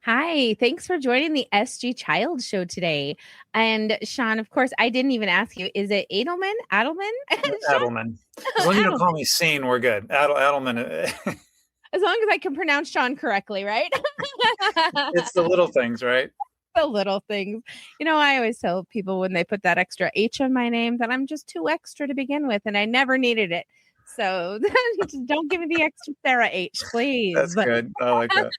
Hi, thanks for joining the SG Child Show today. And Sean, of course, I didn't even ask you. Is it Adelman? Adelman? Adelman. As long as you don't call Adelman. me Seen, we're good. Adelman. As long as I can pronounce Sean correctly, right? It's the little things, right? The little things. I always tell people when they put that extra H on my name that I'm just too extra to begin with, and I never needed it. So just don't give me the extra Sarah H, please. That's But good. I like that.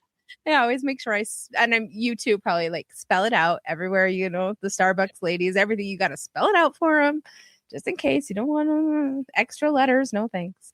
I always make sure and you too, probably like spell it out everywhere, the Starbucks ladies, everything, you got to spell it out for them just in case you don't want extra letters. No thanks.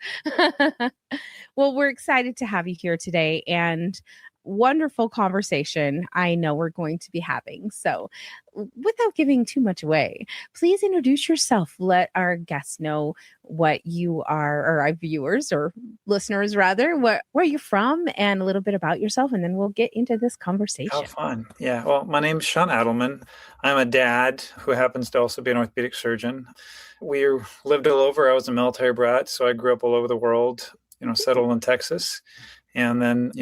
Well, we're excited to have you here today and wonderful conversation I know we're going to be having. So, without giving too much away, please introduce yourself. Let our guests know what you are, or our viewers or listeners rather, where you're from and a little bit about yourself, and then we'll get into this How conversation. fun. Yeah. Well, my name's Sean Adelman. I'm a dad who happens to also be an orthopedic surgeon. We lived all over. I was a military brat, so I grew up all over the world, settled in Texas. And then,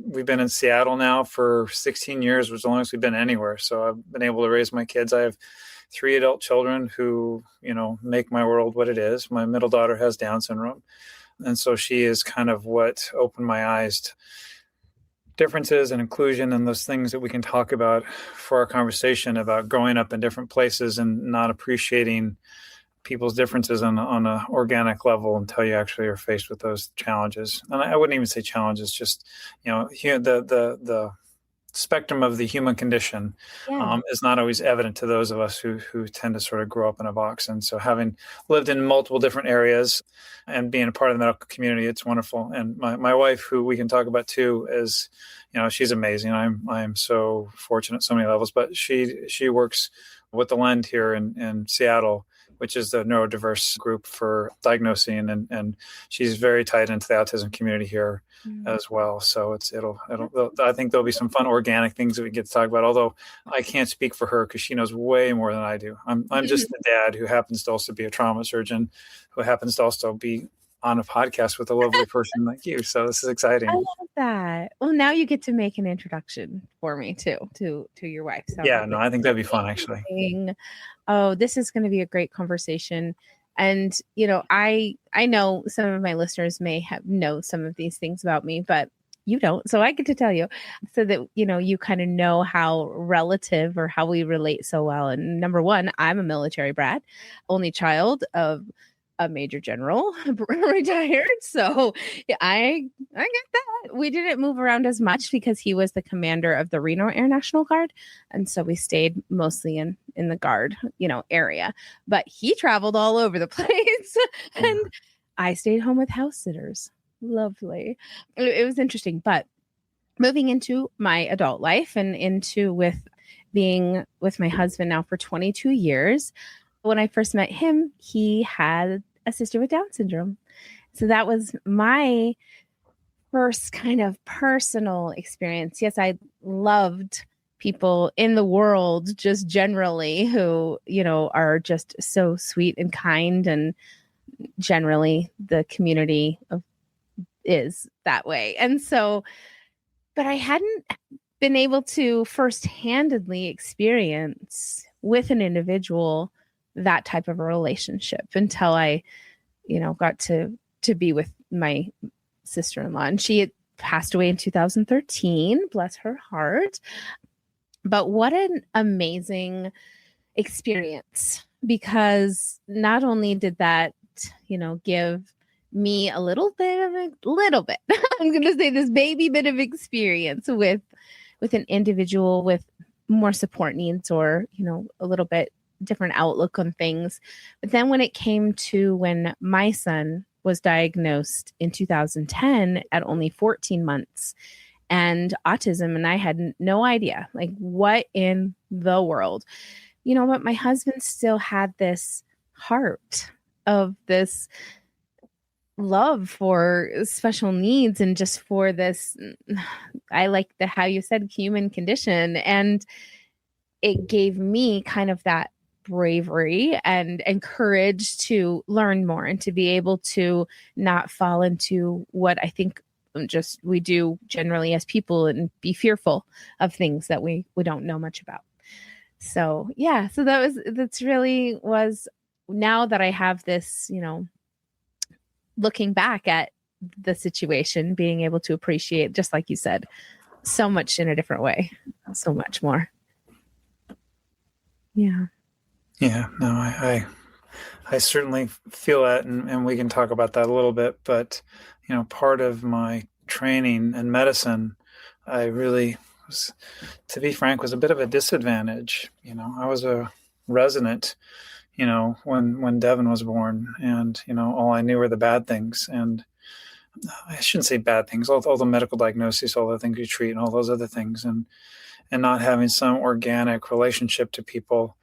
we've been in Seattle now for 16 years, as long as we've been anywhere. So I've been able to raise my kids. I have three adult children who, make my world what it is. My middle daughter has Down syndrome. And so she is kind of what opened my eyes to differences and inclusion and those things that we can talk about for our conversation about growing up in different places and not appreciating people's differences on an organic level until you actually are faced with those challenges. And I wouldn't even say challenges, just, the spectrum of the human condition Yeah. is not always evident to those of us who tend to sort of grow up in a box. And so having lived in multiple different areas and being a part of the medical community, it's wonderful. And my wife, who we can talk about too, is, she's amazing. I'm so fortunate so many levels, but she works with the Lend here in Seattle, which is the neurodiverse group for diagnosing, and she's very tied into the autism community here as well. So I think there'll be some fun organic things that we get to talk about. Although I can't speak for her because she knows way more than I do. I'm just the dad who happens to also be a trauma surgeon, who happens to also be on a podcast with a lovely person like you. So this is I exciting. love that. Well, now you get to make an introduction for me too to your wife. So Yeah, no, I think that'd be fun actually. oh, this is going to be a great conversation. And, I know some of my listeners may have know some of these things about me, but you don't. So I get to tell you so that, you kind of know how relative or how we relate so well. And number one, I'm a military brat, only child of a major general, retired. So yeah, I get that. We didn't move around as much because he was the commander of the Reno Air National Guard, and so we stayed mostly in the guard, area. But he traveled all over the place, and I stayed home with house sitters. Lovely. It was interesting, but moving into my adult life and into with being with my husband now for 22 years. When I first met him, he had a sister with Down syndrome. So that was my first kind of personal experience. Yes, I loved people in the world just generally who, are just so sweet and kind, and generally the community is that way. And so, but I hadn't been able to first-handedly experience with an individual that type of a relationship until I, got to be with my sister-in-law. And she had passed away in 2013, bless her heart. But what an amazing experience, because not only did that, give me a little bit, I'm going to say this baby bit of experience with an individual with more support needs, or, a little bit different outlook on things. But then when it came to when my son was diagnosed in 2010 at only 14 months and autism, and I had no idea, like, what in the world, but my husband still had this heart of this love for special needs and just for this, I like how you said human condition. And it gave me kind of that bravery and courage to learn more and to be able to not fall into what I think just we do generally as people and be fearful of things that we don't know much about. So yeah, so that's really was, now that I have this, looking back at the situation, being able to appreciate, just like you said, so much in a different way, so much more. Yeah. Yeah, no, I certainly feel that, and we can talk about that a little bit. But, part of my training in medicine, I really was, to be frank, was a bit of a disadvantage. I was a resident, when Devin was born, and, all I knew were the bad things. And I shouldn't say bad things, all the medical diagnoses, all the things you treat and all those other things. And not having some organic relationship to people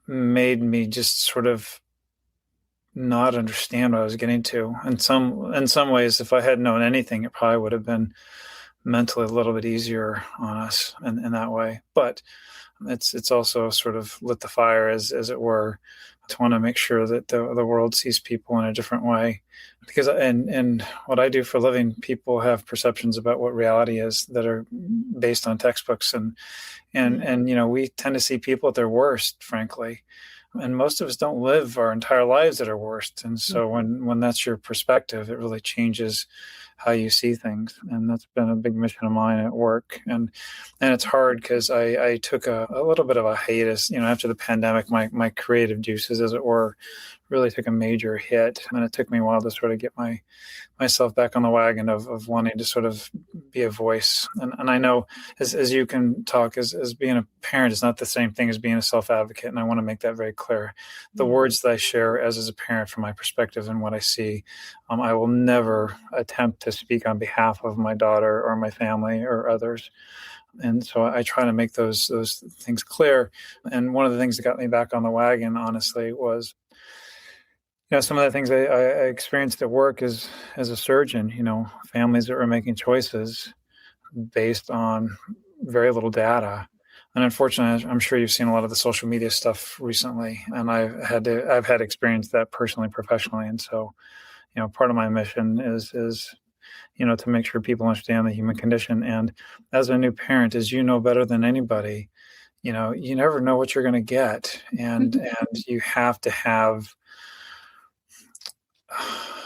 made me just sort of not understand what I was getting to. In some ways, if I had known anything, it probably would have been mentally a little bit easier on us in that way. But it's also sort of lit the fire, as it were, to want to make sure that the world sees people in a different way. Because and what I do for a living, people have perceptions about what reality is that are based on textbooks, and we tend to see people at their worst, frankly. And most of us don't live our entire lives at our worst. And so when that's your perspective, it really changes how you see things. And that's been a big mission of mine at work. And it's hard because I took a little bit of a hiatus, after the pandemic. My creative juices, as it were, really took a major hit. And it took me a while to sort of get myself back on the wagon of wanting to sort of be a voice. And I know, as you can talk, as being a parent is not the same thing as being a self-advocate. And I want to make that very clear. The words that I share as a parent from my perspective and what I see, I will never attempt to speak on behalf of my daughter or my family or others. And so I try to make those things clear. And one of the things that got me back on the wagon, honestly, was some of the things I experienced at work as a surgeon, families that were making choices based on very little data. And unfortunately, I'm sure you've seen a lot of the social media stuff recently, and I've had experience that personally, professionally. And so, part of my mission is to make sure people understand the human condition. And as a new parent, as you know better than anybody, you never know what you're going to get. And you have to have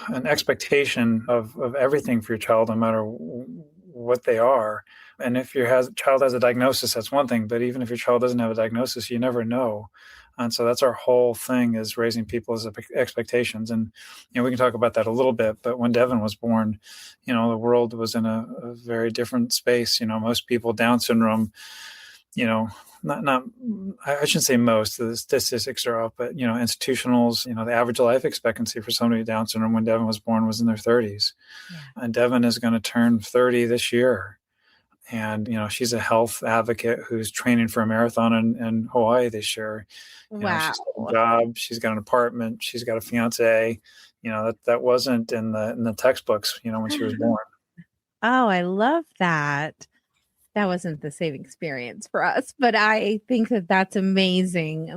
an expectation of everything for your child, no matter what they are. And if your child has a diagnosis, that's one thing. But even if your child doesn't have a diagnosis, you never know. And so that's our whole thing, is raising people's expectations. And, we can talk about that a little bit. But when Devin was born, the world was in a very different space. Most people, Down syndrome, not I shouldn't say most, the statistics are up, but institutionals, the average life expectancy for somebody with Down syndrome when Devin was born was in their 30s. Yeah. And Devin is going to turn 30 this year. And she's a health advocate who's training for a marathon in Hawaii this year. Wow. She's got a job, she's got an apartment, she's got a fiance. That wasn't in the textbooks, when she was born. Oh, I love that. That wasn't the same experience for us, but I think that that's amazing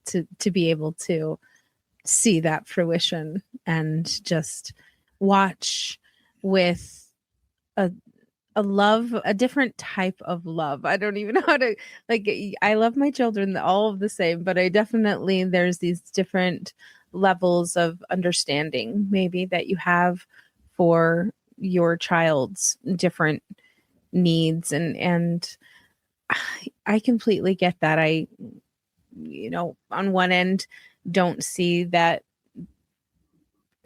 to be able to see that fruition and just watch with a love, a different type of love. I don't even know how to, I love my children all of the same, but there's these different levels of understanding maybe that you have for your child's different needs, and I completely get that. I on one end don't see that.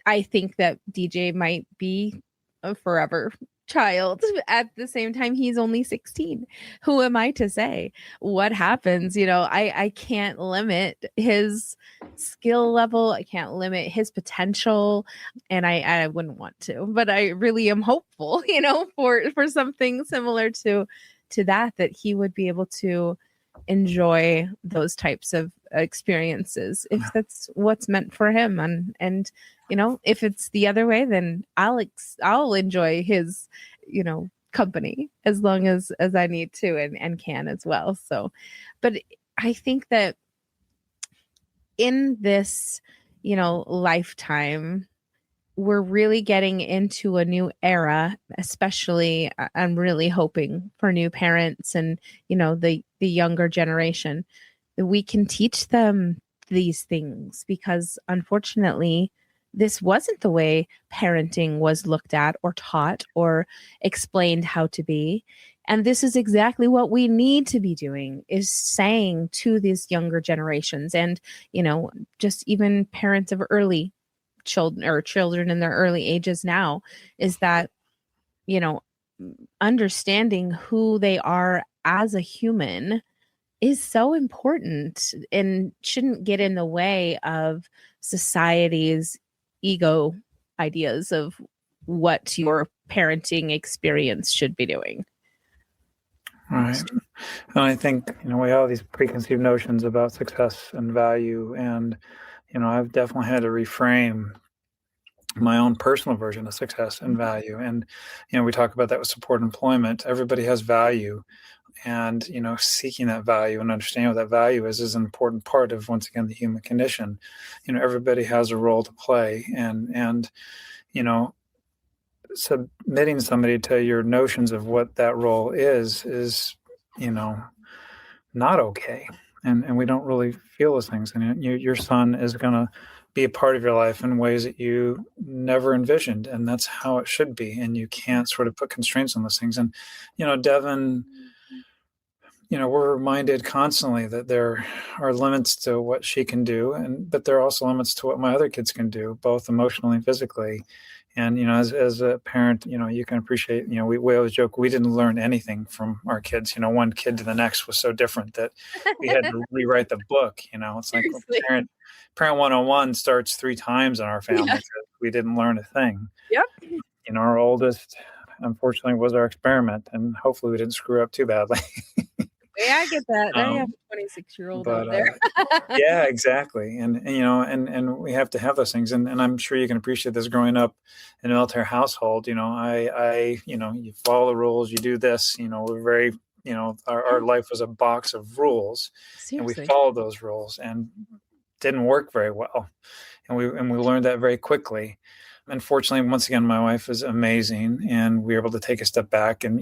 I think that DJ might be a forever child. At the same time, he's only 16. Who am I to say what happens? I can't limit his skill level. I can't limit his potential, and I wouldn't want to, but I really am hopeful, for something similar to that he would be able to enjoy those types of experiences if that's what's meant for him. And if it's the other way, then I'll enjoy his company as long as I need to and can as well. So, but I think that in this lifetime, we're really getting into a new era, especially I'm really hoping for new parents and, the younger generation, that we can teach them these things, because unfortunately this wasn't the way parenting was looked at or taught or explained how to be. And this is exactly what we need to be doing, is saying to these younger generations and, just even parents of early children or children in their early ages now, is that, you know, understanding who they are as a human is so important and shouldn't get in the way of society's ego ideas of what your parenting experience should be doing. Right. And I think, we have these preconceived notions about success and value. And, I've definitely had to reframe my own personal version of success and value. And, we talk about that with support employment. Everybody has value. And, seeking that value and understanding what that value is an important part of, once again, the human condition. Everybody has a role to play. And submitting somebody to your notions of what that role is, not okay. And we don't really feel those things. And your son is going to be a part of your life in ways that you never envisioned. And that's how it should be. And you can't sort of put constraints on those things. And, Devin, we're reminded constantly that there are limits to what she can do, but there are also limits to what my other kids can do, both emotionally and physically. And, as a parent, you can appreciate, we always joke, we didn't learn anything from our kids. One kid to the next was so different that we had to rewrite the book. It's like parent 101 starts 3 times in our family because we didn't learn a thing. Yep. Our oldest, unfortunately, was our experiment, and hopefully we didn't screw up too badly. Yeah, I get that. I have a 26-year-old out there. Yeah, exactly. And we have to have those things. And I'm sure you can appreciate this growing up in a military household. You follow the rules, you do this, we're very, our life was a box of rules. Seriously. And we followed those rules and didn't work very well. And we learned that very quickly. Unfortunately, once again, my wife is amazing, and we were able to take a step back and,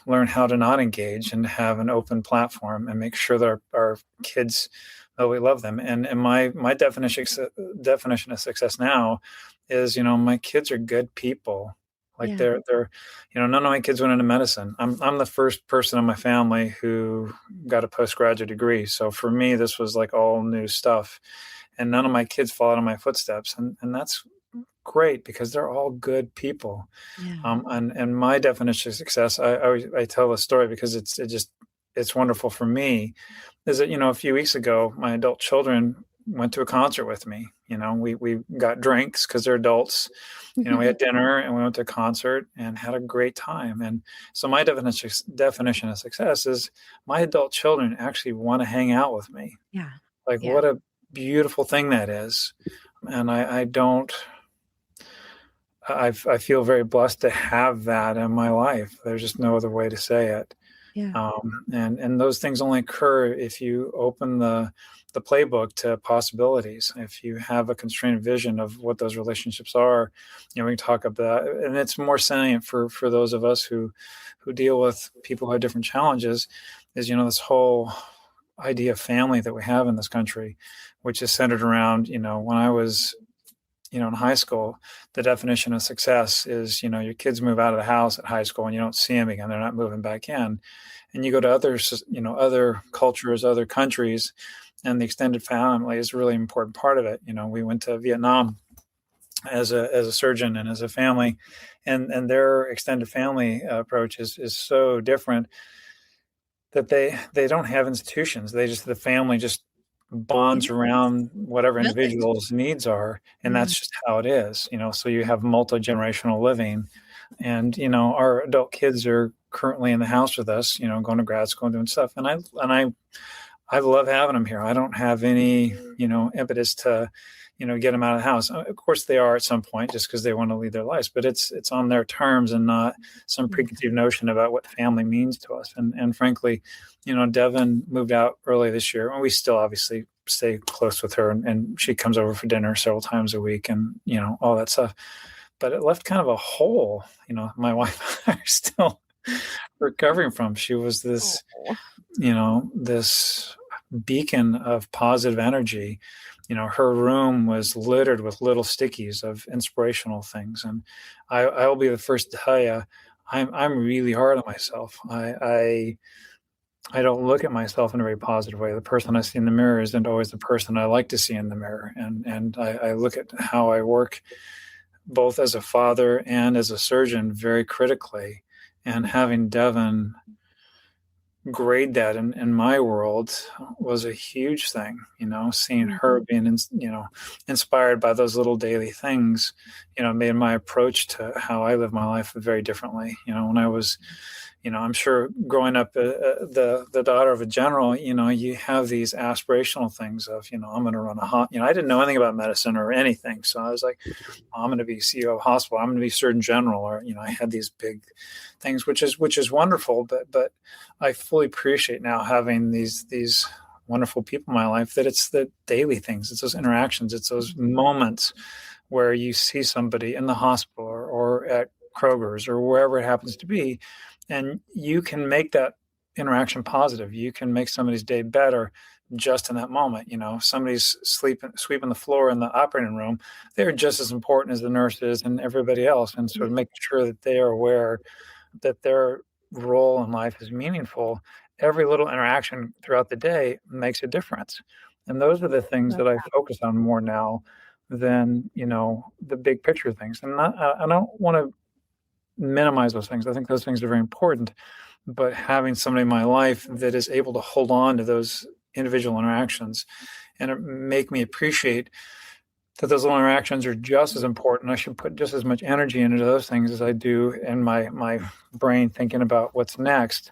learn how to not engage and have an open platform and make sure that our kids know we love them. And my definition of success now is, my kids are good people. Like they're, none of my kids went into medicine. I'm the first person in my family who got a postgraduate degree. So for me, this was like all new stuff, and none of my kids followed in my footsteps. And that's great, because they're all good people. Yeah. And my definition of success, I tell a story because it's wonderful for me, is that, a few weeks ago, my adult children went to a concert with me. We got drinks because they're adults. We had dinner and we went to a concert and had a great time. And so my definition of success is my adult children actually want to hang out with me. Yeah. What a beautiful thing that is. And I feel very blessed to have that in my life. There's just no other way to say it. Yeah. And those things only occur if you open the playbook to possibilities. If you have a constrained vision of what those relationships are, we can talk about that. And it's more salient for those of us who deal with people who have different challenges, is, this whole idea of family that we have in this country, which is centered around, when I was, in high school, the definition of success is, your kids move out of the house at high school and you don't see them again. They're not moving back in. And you go to other cultures, other countries, and the extended family is a really important part of it. We went to Vietnam as a surgeon and as a family, and their extended family approach is so different, that they don't have institutions. The family just bonds around whatever individual's needs are. And that's just how it is, so you have multi-generational living. And, our adult kids are currently in the house with us, going to grad school and doing stuff. And I love having them here. I don't have any, impetus to, get them out of the house. Of course they are at some point, just because they want to lead their lives, but it's on their terms and not some preconceived notion about what family means to us. And frankly, Devin moved out early this year, and we still obviously stay close with her, and she comes over for dinner several times a week, and all that stuff. But it left kind of a hole, my wife and I are still recovering from. She was this, this beacon of positive energy. Her room was littered with little stickies of inspirational things. And I will be the first to tell you, I'm really hard on myself. I don't look at myself in a very positive way. The person I see in the mirror isn't always the person I like to see in the mirror. And I look at how I work both as a father and as a surgeon very critically. And having Devin grade that in my world was a huge thing, seeing her being, inspired by those little daily things, made my approach to how I live my life very differently. When I was, I'm sure growing up the daughter of a general, you have these aspirational things of, I'm going to run I didn't know anything about medicine or anything. So I was like, I'm going to be CEO of a hospital. I'm going to be Surgeon General, or, I had these big things, which is wonderful. But I fully appreciate now having these wonderful people in my life, that it's the daily things. It's those interactions. It's those moments where you see somebody in the hospital or at Kroger's or wherever it happens to be, and you can make that interaction positive. You can make somebody's day better just in that moment. Somebody's sweeping the floor in the operating room. They're just as important as the nurses and everybody else. And sort of making sure that they are aware that their role in life is meaningful. Every little interaction throughout the day makes a difference. And those are the things that I focus on more now than, the big picture things. And I don't want to minimize those things. I think those things are very important, but having somebody in my life that is able to hold on to those individual interactions and it make me appreciate that those little interactions are just as important. I should put just as much energy into those things as I do in my brain thinking about what's next,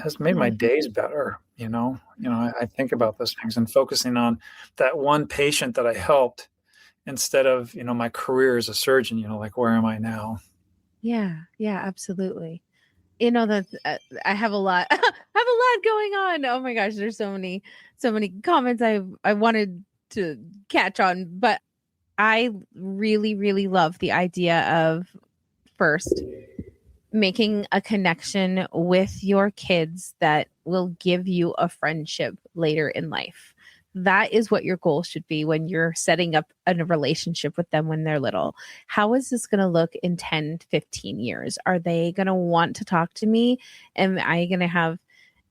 has made my days better. I think about those things and focusing on that one patient that I helped instead of, my career as a surgeon, like, where am I now? Yeah, absolutely. That I have a lot, I have a lot going on. Oh my gosh, there's so many comments I wanted to catch on, but I really, really love the idea of first making a connection with your kids that will give you a friendship later in life. That is what your goal should be when you're setting up a relationship with them when they're little. How is this going to look in 10, 15 years? Are they going to want to talk to me? Am I going to have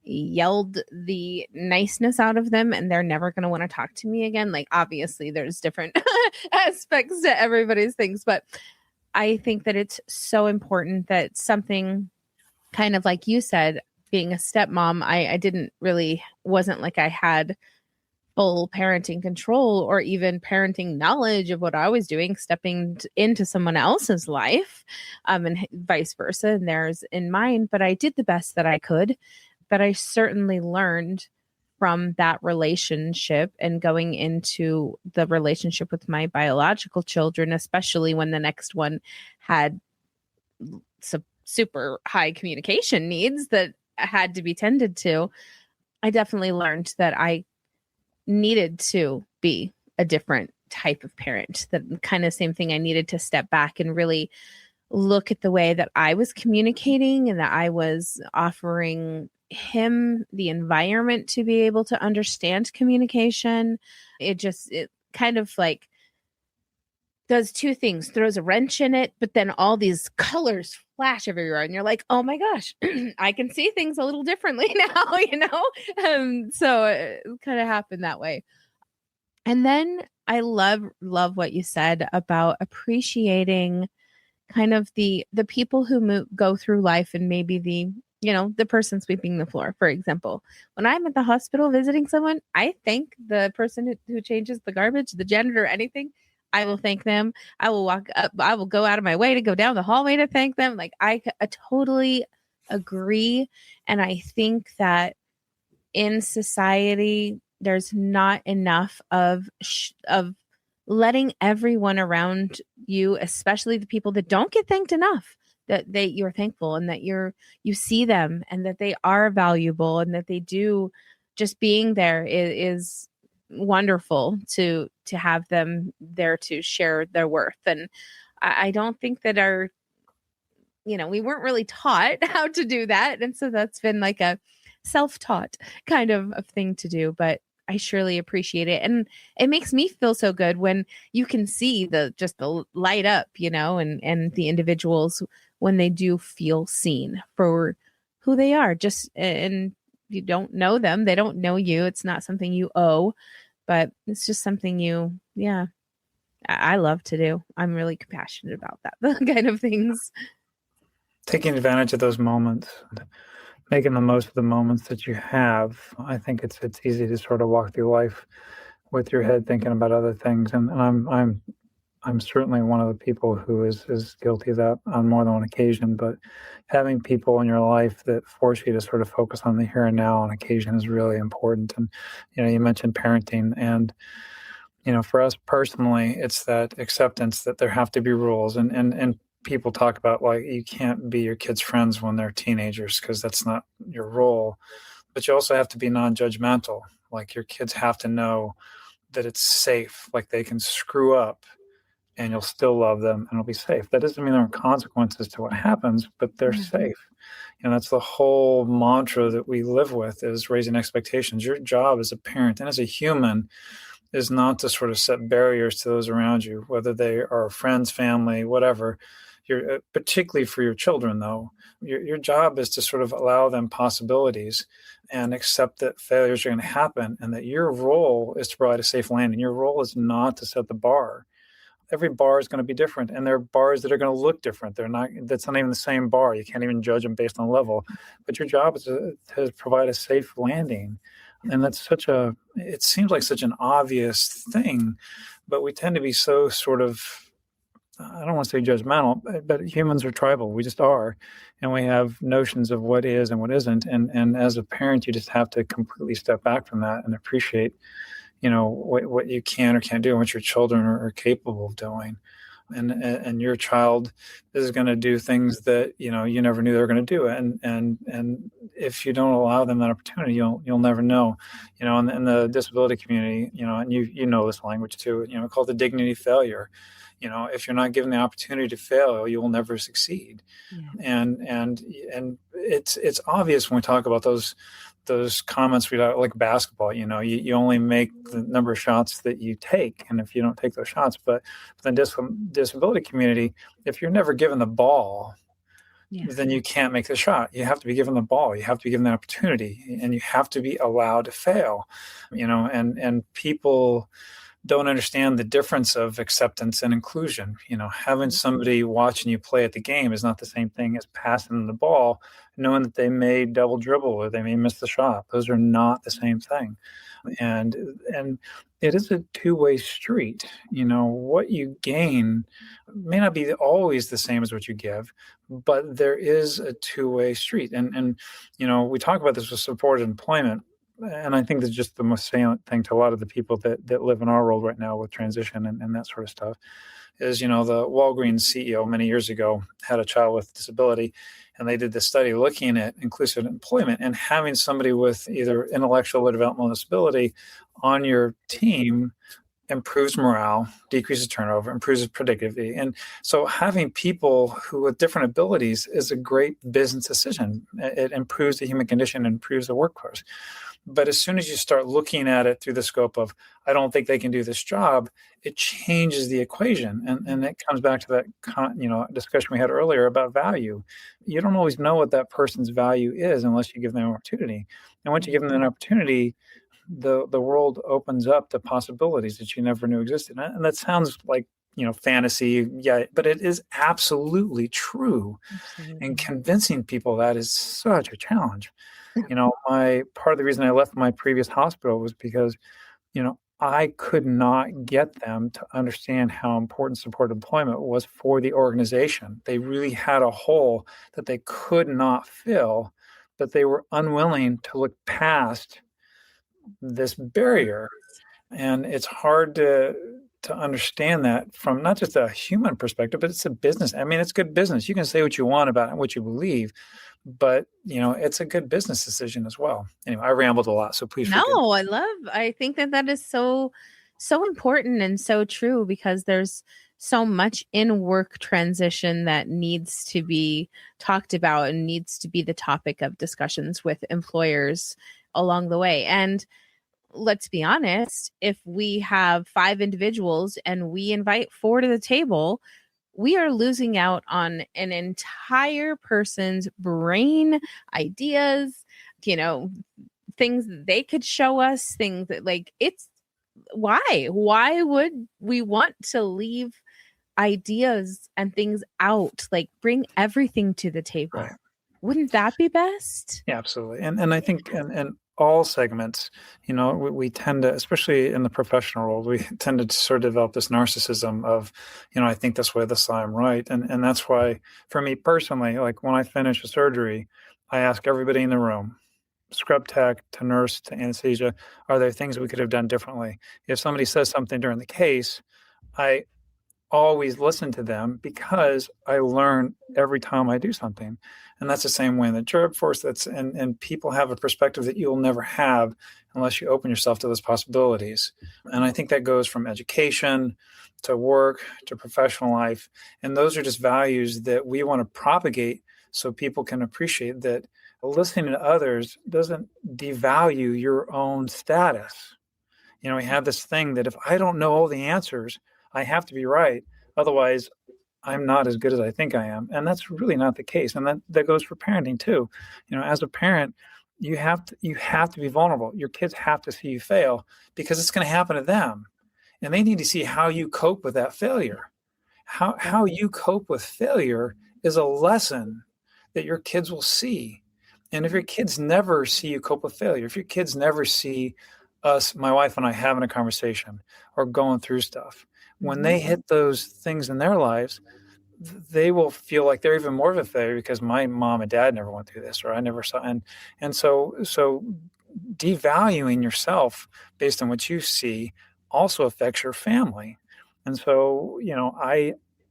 yelled the niceness out of them and they're never going to want to talk to me again? Like, obviously there's different aspects to everybody's things, but I think that it's so important that something kind of like you said, being a stepmom, wasn't like I had full parenting control or even parenting knowledge of what I was doing, stepping into someone else's life, and vice versa, and theirs in mine. But I did the best that I could. But I certainly learned from that relationship and going into the relationship with my biological children, especially when the next one had super high communication needs that had to be tended to. I definitely learned that I needed to be a different type of parent. That kind of same thing. I needed to step back and really look at the way that I was communicating and that I was offering him the environment to be able to understand communication. It kind of like does two things, throws a wrench in it, but then all these colors flash everywhere and you're like, oh my gosh, I can see things a little differently now, so it kind of happened that way. And then I love what you said about appreciating kind of the people who go through life, and maybe the person sweeping the floor, for example. When I'm at the hospital visiting someone, I thank the person who changes the garbage, the janitor, anything. I will thank them. I will walk up. I will go out of my way to go down the hallway to thank them. Like, I totally agree. And I think that in society, there's not enough of letting everyone around you, especially the people that don't get thanked enough, that you're thankful and that you see them and that they are valuable and that they do, just being there is wonderful to have them there to share their worth. And I don't think that we weren't really taught how to do that. And so that's been like a self-taught kind of thing to do. But I surely appreciate it. And it makes me feel so good when you can see the light up, and the individuals when they do feel seen for who they are. And you don't know them. They don't know you. It's not something you owe, but it's just something I love to do. I'm really passionate about that kind of things. Taking advantage of those moments, making the most of the moments that you have. I think it's easy to sort of walk through life with your head thinking about other things, and I'm certainly one of the people who is guilty of that on more than one occasion. But having people in your life that force you to sort of focus on the here and now on occasion is really important. And you mentioned parenting, and for us personally, it's that acceptance that there have to be rules, and people talk about, like, you can't be your kids' friends when they're teenagers because that's not your role. But you also have to be non-judgmental. Like, your kids have to know that it's safe, like they can screw up and you'll still love them and it'll be safe. That doesn't mean there aren't consequences to what happens, but they're safe. That's the whole mantra that we live with, is raising expectations. Your job as a parent and as a human is not to sort of set barriers to those around you, whether they are friends, family, whatever. Particularly for your children, though, your job is to sort of allow them possibilities and accept that failures are going to happen, and that your role is to provide a safe landing. Your role is not to set the bar. Every bar is going to be different, and there are bars that are going to look different. That's not even the same bar. You can't even judge them based on level. But your job is to provide a safe landing. And it seems like such an obvious thing, but we tend to be so sort of, I don't want to say judgmental, but humans are tribal. We just are. And we have notions of what is and what isn't. And as a parent, you just have to completely step back from that and appreciate, what you can or can't do and what your children are capable of doing. And your child is going to do things that, you never knew they were going to do. And if you don't allow them that opportunity, you'll never know. In the disability community, and you know this language too, called the dignity failure. If you're not given the opportunity to fail, you will never succeed. Yeah. And it's obvious when we talk about those comments like basketball. You only make the number of shots that you take, and if you don't take those shots, but in the disability community, if you're never given the ball, then you can't make the shot. You have to be given the ball. You have to be given the opportunity, and you have to be allowed to fail. And people don't understand the difference of acceptance and inclusion. Having somebody watching you play at the game is not the same thing as passing them the ball, knowing that they may double dribble or they may miss the shot. Those are not the same thing. And it is a two-way street. What you gain may not be always the same as what you give, but there is a two-way street. And we talk about this with supported employment. And I think that's just the most salient thing to a lot of the people that live in our world right now with transition and that sort of stuff is, the Walgreens CEO many years ago had a child with disability, and they did this study looking at inclusive employment, and having somebody with either intellectual or developmental disability on your team improves morale, decreases turnover, improves productivity. And so having people who with different abilities is a great business decision. It improves the human condition and improves the workforce. But as soon as you start looking at it through the scope of, I don't think they can do this job, it changes the equation. And it comes back to that discussion we had earlier about value. You don't always know what that person's value is unless you give them an opportunity. And once you give them an opportunity, the world opens up to possibilities that you never knew existed. And that sounds like, fantasy, but it is absolutely true. Absolutely. And convincing people that is such a challenge. Part of the reason I left my previous hospital was because, I could not get them to understand how important supported employment was for the organization. They really had a hole that they could not fill, but they were unwilling to look past this barrier. And it's hard to to understand that from not just a human perspective, but it's a business. I mean, it's good business. You can say what you want about what you believe, but it's a good business decision as well. Anyway, I rambled a lot, so please No, forgive me. I think that is so important and so true, because there's so much in work transition that needs to be talked about and needs to be the topic of discussions with employers along the way. And let's be honest, if we have 5 individuals and we invite 4 to the table, we are losing out on an entire person's brain, ideas, things that they could show us, things that, like, it's why would we want to leave ideas and things out? Like, bring everything to the table. Right. Wouldn't that be best? Yeah, absolutely. And I think in all segments, we tend to, especially in the professional world, we tend to sort of develop this narcissism of, I think this way, this I'm right. And that's why, for me personally, like when I finish a surgery, I ask everybody in the room, scrub tech to nurse to anesthesia, are there things we could have done differently? If somebody says something during the case, I always listen to them, because I learn every time I do something. And that's the same way in the job force. And people have a perspective that you'll never have unless you open yourself to those possibilities. And I think that goes from education to work to professional life. And those are just values that we want to propagate so people can appreciate that listening to others doesn't devalue your own status. We have this thing that if I don't know all the answers, I have to be right. Otherwise, I'm not as good as I think I am. And that's really not the case. And that goes for parenting too. As a parent, you have to be vulnerable. Your kids have to see you fail, because it's going to happen to them. And they need to see how you cope with that failure. How you cope with failure is a lesson that your kids will see. And if your kids never see you cope with failure, if your kids never see us, my wife and I, having a conversation or going through stuff, when they hit those things in their lives, they will feel like they're even more of a failure because my mom and dad never went through this, or I never saw. And so devaluing yourself based on what you see also affects your family. And so,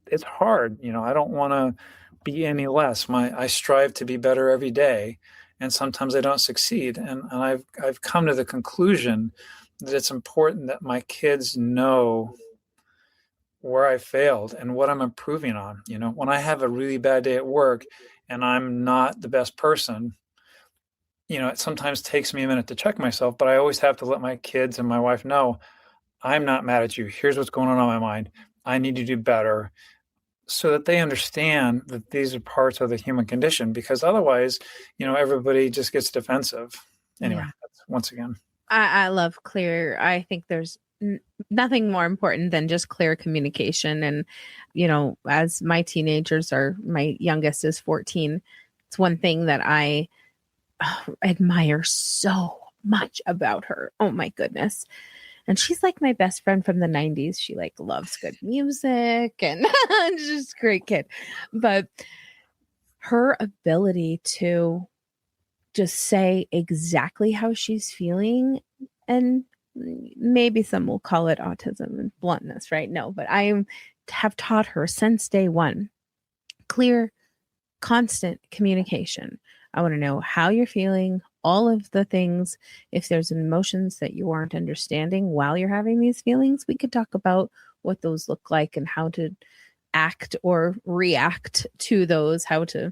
it's hard. I don't want to be any less. I strive to be better every day, and sometimes I don't succeed. And I've come to the conclusion that it's important that my kids know where I failed and what I'm improving on. When I have a really bad day at work and I'm not the best person, it sometimes takes me a minute to check myself, but I always have to let my kids and my wife know, I'm not mad at you. Here's what's going on my mind. I need to do better, so that they understand that these are parts of the human condition, because otherwise, everybody just gets defensive. Anyway, that's, once again. I love clear. I think there's nothing more important than just clear communication. And, as my youngest is 14, it's one thing that I admire so much about her. Oh my goodness. And she's like my best friend from the 90s. She loves good music and just a great kid. But her ability to just say exactly how she's feeling, and maybe some will call it autism and bluntness, right? No, but I have taught her since day one, clear, constant communication. I want to know how you're feeling, all of the things. If there's emotions that you aren't understanding while you're having these feelings, we could talk about what those look like and how to act or react to those, how to,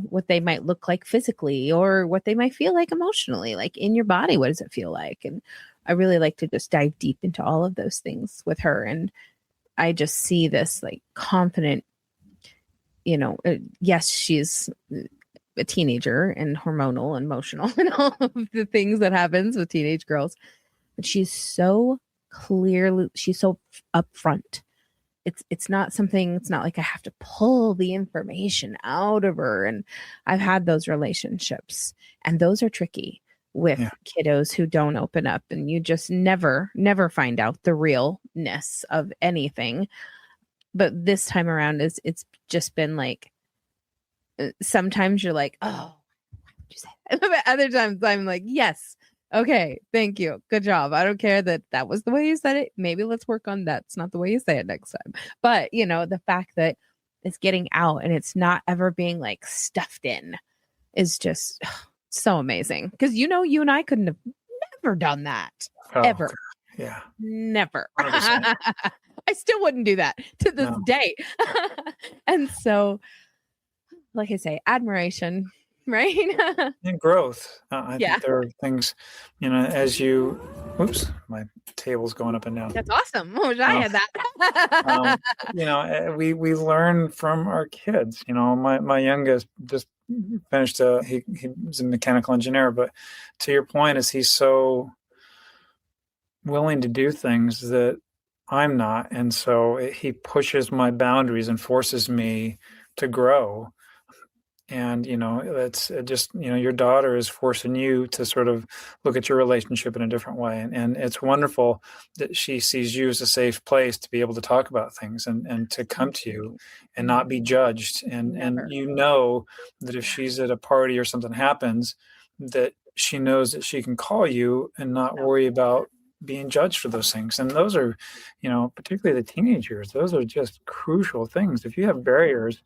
what they might look like physically or what they might feel like emotionally, like in your body. What does it feel like? And I really like to just dive deep into all of those things with her. And I just see this confident, yes, she's a teenager and hormonal, emotional, and all of the things that happens with teenage girls. But she's so upfront. It's not like I have to pull the information out of her. And I've had those relationships, and those are tricky with kiddos who don't open up, and you just never find out the realness of anything. But this time around it's just been sometimes you're like, oh, why would you say that? But other times I'm like, yes, Okay, thank you. Good job. I don't care that that was the way you said it. Maybe let's work on that's not the way you say it next time. But, the fact that it's getting out and it's not ever being like stuffed in is just so amazing. Because, you and I couldn't have never done that. Oh, Ever. yeah. Never. 100%. I still wouldn't do that to this No. day. And so, like I say, admiration, right? And growth. I Yeah, think there are things, oops, my table's going up and down. that's awesome. I wish I Uh, had that. we learn from our kids. My youngest just finished. He's a mechanical engineer, but to your point, is he's so willing to do things that I'm not, and so he pushes my boundaries and forces me to grow. And that's just your daughter is forcing you to sort of look at your relationship in a different way, and it's wonderful that she sees you as a safe place to be able to talk about things and to come to you and not be judged, and Never. that if she's at a party or something happens, that she knows that she can call you and not worry about being judged for those things. And those are, particularly the teenage years, those are just crucial things. If you have barriers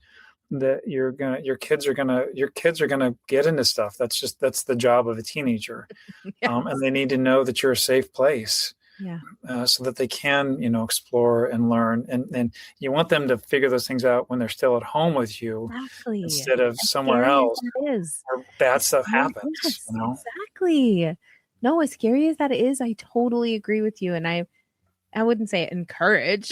that your kids are gonna get into stuff. That's the job of a teenager. Yes. And they need to know that you're a safe place, Yeah. so that they can, explore and learn. And you want them to figure those things out when they're still at home with you, Exactly. instead of As somewhere scary as else that is. where bad stuff Yes, happens. exactly. No, as scary as that is, I totally agree with you. And I wouldn't say encourage,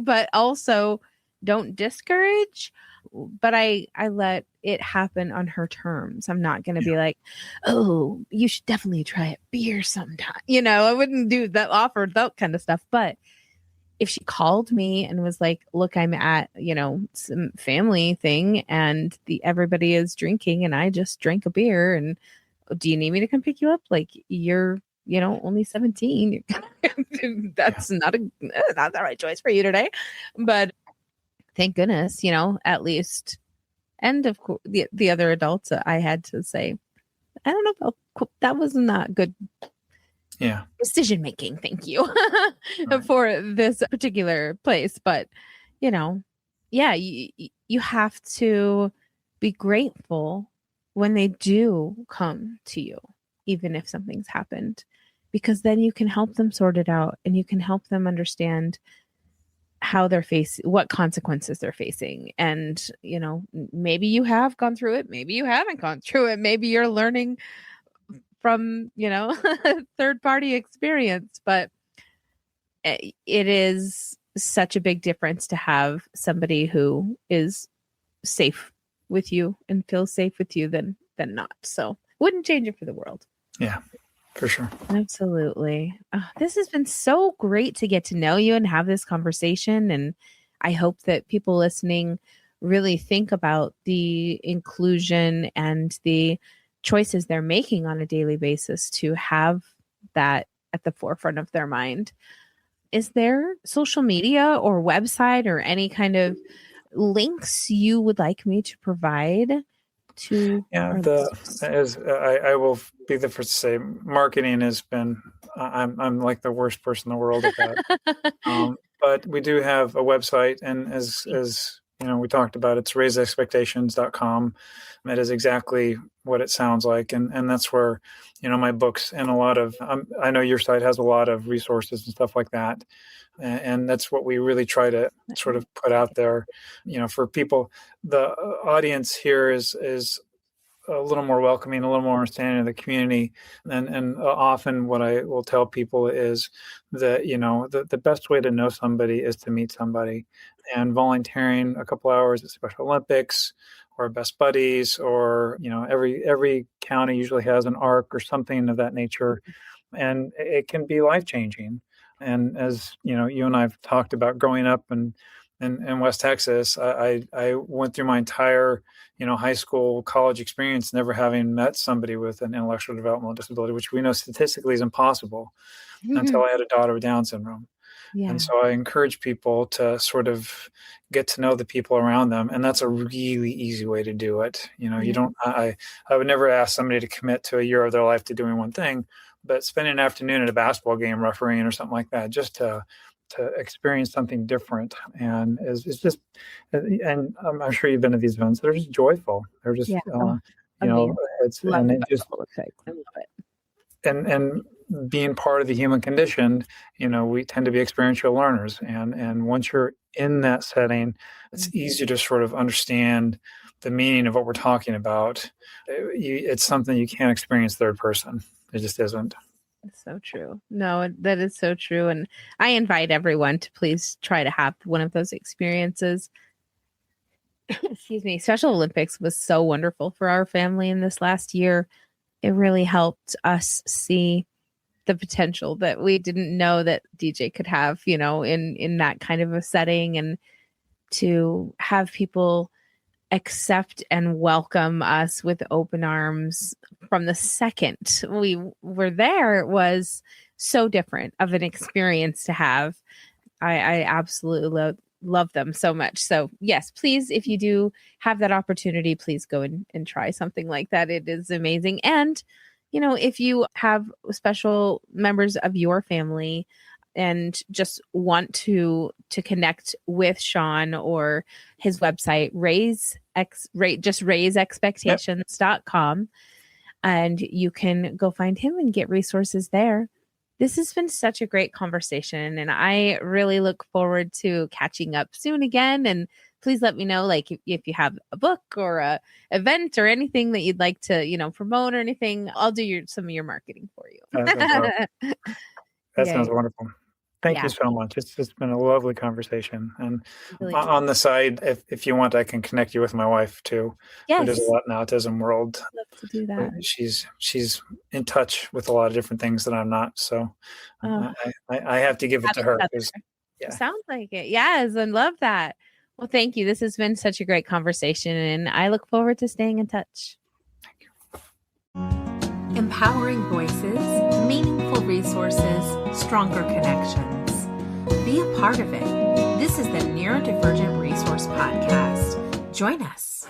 but also don't discourage. But I let it happen on her terms. I'm not going to be like, oh, you should definitely try a beer sometime. I wouldn't do that, offer that kind of stuff. But if she called me and was like, look, I'm at, some family thing and everybody is drinking and I just drank a beer, and do you need me to come pick you up? Like, you're, only 17. That's not the right choice for you today. But thank goodness, at least. And of course, the other adults, I had to say, I don't know, that was not good decision making. Thank you for this particular place. But, yeah, you have to be grateful when they do come to you, even if something's happened, because then you can help them sort it out and you can help them understand how they're facing, what consequences they're facing. And, maybe you have gone through it. Maybe you haven't gone through it. Maybe you're learning from, third party experience, but it is such a big difference to have somebody who is safe with you and feels safe with you than not. So wouldn't change it for the world. Yeah. For sure. Absolutely. This has been so great to get to know you and have this conversation. And I hope that people listening really think about the inclusion and the choices they're making on a daily basis to have that at the forefront of their mind. Is there social media or website or any kind of links you would like me to provide? I will be the first to say, marketing has been, I'm like the worst person in the world at that. But we do have a website, and as we talked about, it's raiseexpectations.com. It is exactly what it sounds like. And that's where, my books and a lot of, I know your site has a lot of resources and stuff like that. And that's what we really try to sort of put out there, for people. The audience here is a little more welcoming, a little more understanding of the community. And often what I will tell people is that, the best way to know somebody is to meet somebody. And volunteering a couple hours at Special Olympics or Best Buddies, or, every county usually has an ARC or something of that nature. And it can be life-changing. And as you and I've talked about growing up in West Texas, I went through my entire high school, college experience never having met somebody with an intellectual developmental disability, which we know statistically is impossible, until I had a daughter with Down syndrome. Yeah. And so I encourage people to sort of get to know the people around them. And that's a really easy way to do it. You Yeah. don't, I would never ask somebody to commit to a year of their life to doing one thing, but spending an afternoon at a basketball game refereeing or something like that, just to experience something different. And is just, and I'm sure you've been to these events. They're just joyful. They're just, Yeah. Oh, you know, amazing. it's, Love and the it just, Buffalo effect. I love it. and being part of the human condition, we tend to be experiential learners. And once you're in that setting, it's easier to sort of understand the meaning of what we're talking about. It's something you can't experience third person. It just isn't. It's so true. No, that is so true. And I invite everyone to please try to have one of those experiences. Excuse me. Special Olympics was so wonderful for our family in this last year. It really helped us see the potential that we didn't know that DJ could have, in that kind of a setting, and to have people accept and welcome us with open arms from the second we were there was so different of an experience to have. I absolutely love them so much. So yes, please, if you do have that opportunity, please go and try something like that. It is amazing. And, if you have special members of your family and just want to connect with Sean or his website, raiseexpectations.com, and you can go find him and get resources there. This has been such a great conversation, and I really look forward to catching up soon again. And please let me know, like, if you have a book or a event or anything that you'd like to, promote or anything. I'll do some of your marketing for you. That sounds wonderful. Thank you so much. It's just been a lovely conversation. And really on the side, if you want, I can connect you with my wife too. Yes. Who does a lot in the autism world. I'd love to do that. She's in touch with a lot of different things that I'm not. So I have to give it to her. Yeah. Sounds like it. Yes. I love that. Well, thank you. This has been such a great conversation, and I look forward to staying in touch. Thank you. Empowering voices, meaningful resources, stronger connections. Be a part of it. This is the Neurodivergent Resource Podcast. Join us.